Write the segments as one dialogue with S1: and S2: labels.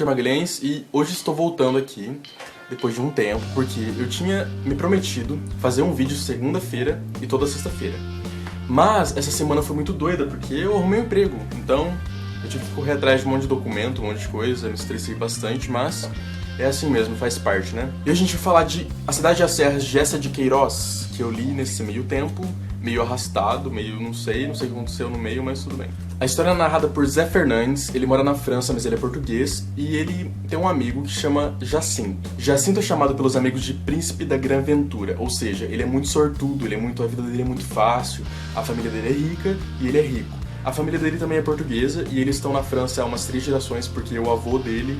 S1: Magalhães e hoje estou voltando aqui depois de um tempo porque eu tinha me prometido fazer um vídeo segunda-feira e toda sexta-feira. Mas essa semana foi muito doida porque eu arrumei um emprego, então eu tive que correr atrás de um monte de documento, um monte de coisa, me estressei bastante, mas é assim mesmo, faz parte, né? E a gente vai falar de A Cidade das Serras de Eça de Queiroz, que eu li nesse meio tempo, meio arrastado, meio não sei o que aconteceu no meio, mas tudo bem. A história é narrada por Zé Fernandes, ele mora na França, mas ele é português, e ele tem um amigo que chama Jacinto. Jacinto é chamado pelos amigos de Príncipe da Gran Ventura, ou seja, ele é muito sortudo, a vida dele é muito fácil, a família dele é rica e ele é rico. A família dele também é portuguesa e eles estão na França há umas 3 gerações porque o avô dele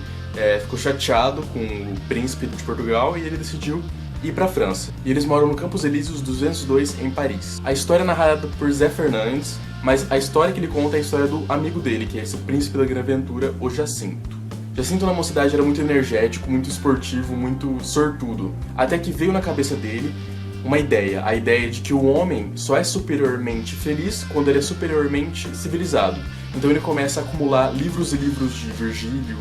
S1: ficou chateado com o príncipe de Portugal e ele decidiu ir pra França. E eles moram no Campos Elíseos 202 em Paris. A história é narrada por Zé Fernandes, mas a história que ele conta é a história do amigo dele, que é esse príncipe da Gran Ventura, o Jacinto. Jacinto na mocidade era muito energético, muito esportivo, muito sortudo. Até que veio na cabeça dele uma ideia, a ideia de que o homem só é superiormente feliz quando ele é superiormente civilizado. Então ele começa a acumular livros e livros de Virgílio,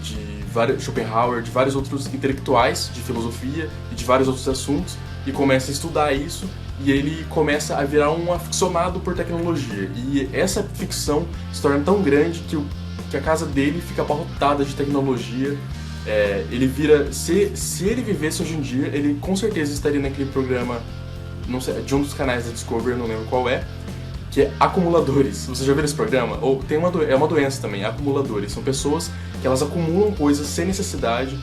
S1: de Schopenhauer, de vários outros intelectuais de filosofia e de vários outros assuntos, e começa a estudar isso, e ele começa a virar um aficionado por tecnologia. E essa ficção se torna tão grande que a casa dele fica abarrotada de tecnologia. Ele vira... Se ele vivesse hoje em dia, ele com certeza estaria naquele programa, não sei, de um dos canais da Discovery, não lembro qual é, que é acumuladores. Você já viu esse programa? Ou tem é uma doença também, acumuladores. São pessoas que elas acumulam coisas sem necessidade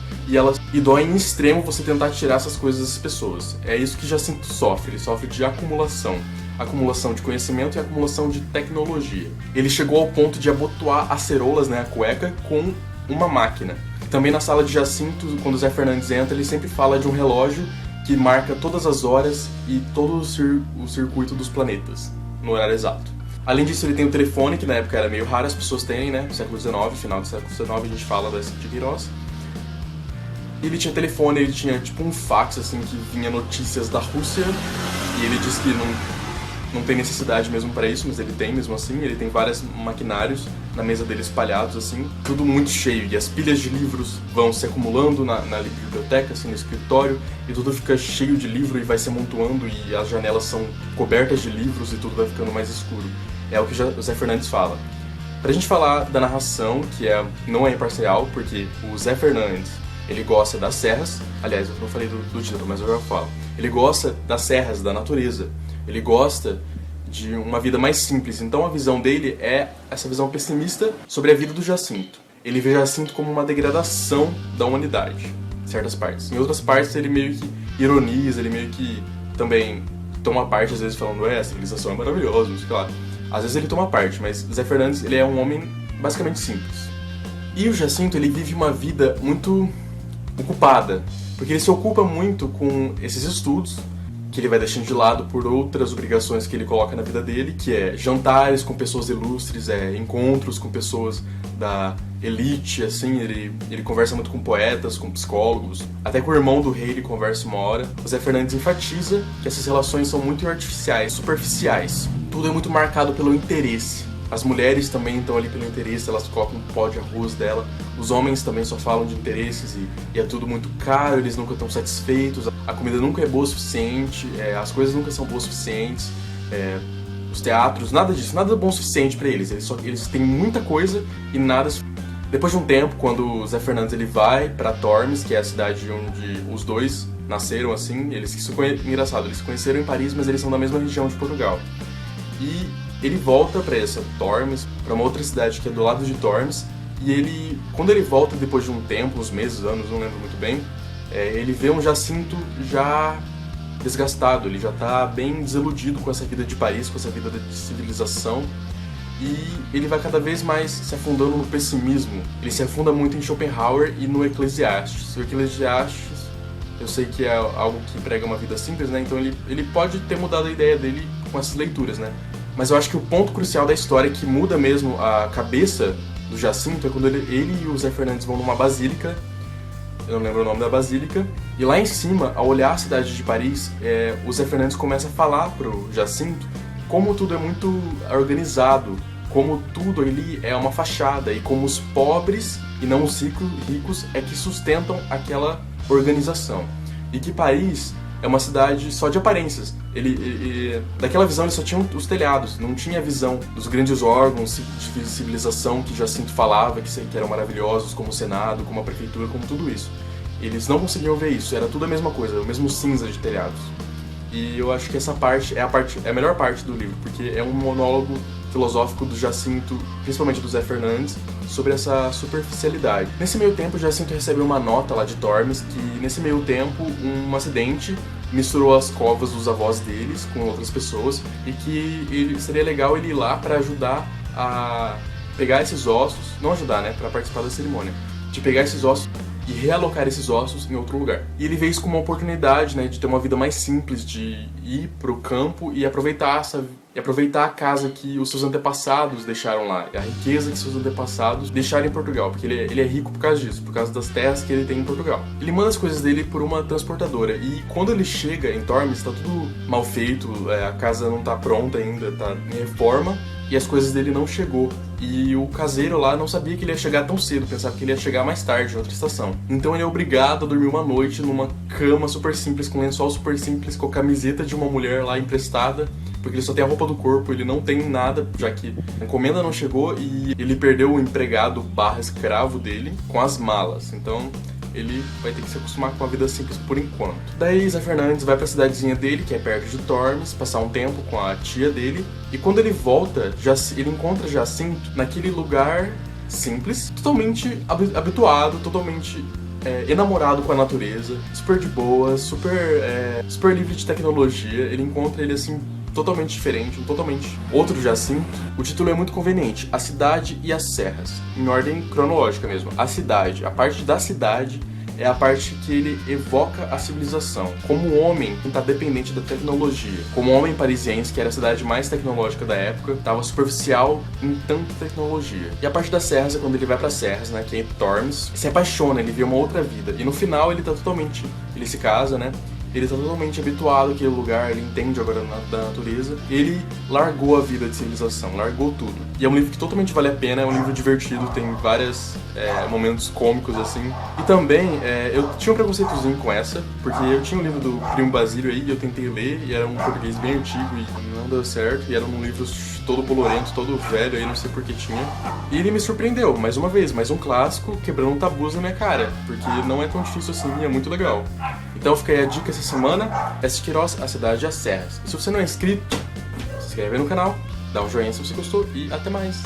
S1: e dói em extremo você tentar tirar essas coisas dessas pessoas. É isso que Jacinto sofre, ele sofre de acumulação. Acumulação de conhecimento e acumulação de tecnologia. Ele chegou ao ponto de abotoar acerolas, né, a cueca, com uma máquina. Também na sala de Jacinto, quando o Zé Fernandes entra, ele sempre fala de um relógio que marca todas as horas e todo o circuito dos planetas, no horário exato. Além disso, ele tem o telefone, que na época era meio raro, as pessoas têm, né? No século XIX, final do século XIX, a gente fala da Eça de Queiroz. Ele tinha telefone, ele tinha tipo um fax, assim, que vinha notícias da Rússia, e ele diz que não tem necessidade mesmo para isso, mas ele tem mesmo assim. Ele tem vários maquinários na mesa dele espalhados, assim, tudo muito cheio. E as pilhas de livros vão se acumulando na biblioteca, assim, no escritório, e tudo fica cheio de livro e vai se amontoando, e as janelas são cobertas de livros e tudo vai ficando mais escuro. É o que o Zé Fernandes fala. Pra gente falar da narração, que não é imparcial, porque o Zé Fernandes, ele gosta das serras, aliás, eu não falei do título, mas eu já falo. Ele gosta das serras, da natureza. Ele gosta de uma vida mais simples, então a visão dele é essa visão pessimista sobre a vida do Jacinto. Ele vê Jacinto como uma degradação da humanidade, em certas partes. Em outras partes ele meio que ironiza, ele meio que também toma parte, às vezes falando, a civilização é maravilhosa, não sei o que lá. Às vezes ele toma parte, mas Zé Fernandes, ele é um homem basicamente simples. E o Jacinto, ele vive uma vida muito ocupada, porque ele se ocupa muito com esses estudos, que ele vai deixando de lado por outras obrigações que ele coloca na vida dele, que é jantares com pessoas ilustres, encontros com pessoas da elite, assim, ele conversa muito com poetas, com psicólogos, até com o irmão do rei ele conversa uma hora. O Zé Fernandes enfatiza que essas relações são muito artificiais, superficiais. Tudo é muito marcado pelo interesse. As mulheres também estão ali pelo interesse, elas colocam um pó de arroz dela. Os homens também só falam de interesses e é tudo muito caro, eles nunca estão satisfeitos, a comida nunca é boa o suficiente, as coisas nunca são boas o suficientes, os teatros, nada disso, nada é bom o suficiente pra eles. Eles têm muita coisa e nada. Depois de um tempo, quando o Zé Fernandes ele vai pra Tormes, que é a cidade onde os dois nasceram, assim, engraçado, eles se conheceram em Paris, mas eles são da mesma região de Portugal. E ele volta pra essa Tormes, pra uma outra cidade que é do lado de Tormes, e quando ele volta depois de um tempo, uns meses, anos, não lembro muito bem, ele vê um Jacinto já desgastado, ele já tá bem desiludido com essa vida de Paris, com essa vida de civilização, e ele vai cada vez mais se afundando no pessimismo. Ele se afunda muito em Schopenhauer e no Eclesiastes. O Eclesiastes, eu sei que é algo que prega uma vida simples, né? Então ele pode ter mudado a ideia dele com essas leituras, né? Mas eu acho que o ponto crucial da história que muda mesmo a cabeça do Jacinto é quando ele e o Zé Fernandes vão numa basílica, eu não lembro o nome da basílica, e lá em cima, ao olhar a cidade de Paris, o Zé Fernandes começa a falar pro Jacinto como tudo é muito organizado, como tudo ali é uma fachada e como os pobres e não os ricos é que sustentam aquela organização. E que Paris é uma cidade só de aparências. Daquela visão ele só tinha os telhados, não tinha a visão dos grandes órgãos de civilização que Jacinto falava, que eram maravilhosos, como o Senado, como a prefeitura, como tudo isso. Eles não conseguiam ver isso, era tudo a mesma coisa, o mesmo cinza de telhados. E eu acho que essa parte é a melhor parte do livro, porque é um monólogo filosófico do Jacinto, principalmente do Zé Fernandes, sobre essa superficialidade. Nesse meio tempo, o Jacinto recebe uma nota lá de Tormes que, nesse meio tempo, um acidente misturou as covas dos avós deles com outras pessoas e que seria legal ele ir lá para ajudar a pegar esses ossos, não ajudar, né, para participar da cerimônia, de pegar esses ossos e realocar esses ossos em outro lugar. E ele vê isso como uma oportunidade, né, de ter uma vida mais simples, de ir pro campo e aproveitar a casa que os seus antepassados deixaram lá, a riqueza que seus antepassados deixaram em Portugal, porque ele é rico por causa disso, por causa das terras que ele tem em Portugal. Ele manda as coisas dele por uma transportadora e quando ele chega em Tormes, tá tudo mal feito, a casa não tá pronta ainda, tá em reforma e as coisas dele não chegou. E o caseiro lá não sabia que ele ia chegar tão cedo, pensava que ele ia chegar mais tarde, em outra estação. Então ele é obrigado a dormir uma noite numa cama super simples, com lençol super simples, com a camiseta de uma mulher lá emprestada, porque ele só tem a roupa do corpo, ele não tem nada, já que a encomenda não chegou e ele perdeu o empregado / escravo dele com as malas. Então ele vai ter que se acostumar com a vida simples por enquanto. Daí Zé Fernandes vai pra cidadezinha dele, que é perto de Tormes, passar um tempo com a tia dele. E quando ele volta, ele encontra Jacinto naquele lugar simples, totalmente habituado, totalmente enamorado com a natureza, super de boa, super livre de tecnologia. Ele encontra ele assim totalmente diferente, totalmente outro Jacinto. O título é muito conveniente, A Cidade e as Serras, em ordem cronológica mesmo. A cidade, a parte da cidade é a parte que ele evoca a civilização, como um homem que está dependente da tecnologia, como um homem parisiense, que era a cidade mais tecnológica da época, estava superficial em tanta tecnologia. E a parte das serras é quando ele vai para Serras, né, que é Tormes, se apaixona, ele vê uma outra vida, e no final ele se casa, né, ele está totalmente habituado àquele lugar, ele entende agora da natureza. Ele largou a vida de civilização, largou tudo. E é um livro que totalmente vale a pena, é um livro divertido, tem vários momentos cômicos assim. E também, eu tinha um preconceitozinho com essa, porque eu tinha um livro do Primo Basílio aí, e eu tentei ler, e era um português bem antigo e não deu certo, e era um livro todo bolorento, todo velho aí, não sei por que tinha. E ele me surpreendeu, mais uma vez, mais um clássico, quebrando tabus na minha cara, porque não é tão difícil assim, e é muito legal. Então fica aí a dica essa semana, S. Queiroz, A Cidade e as Serras. E se você não é inscrito, se inscreve aí no canal, dá um joinha se você gostou e até mais!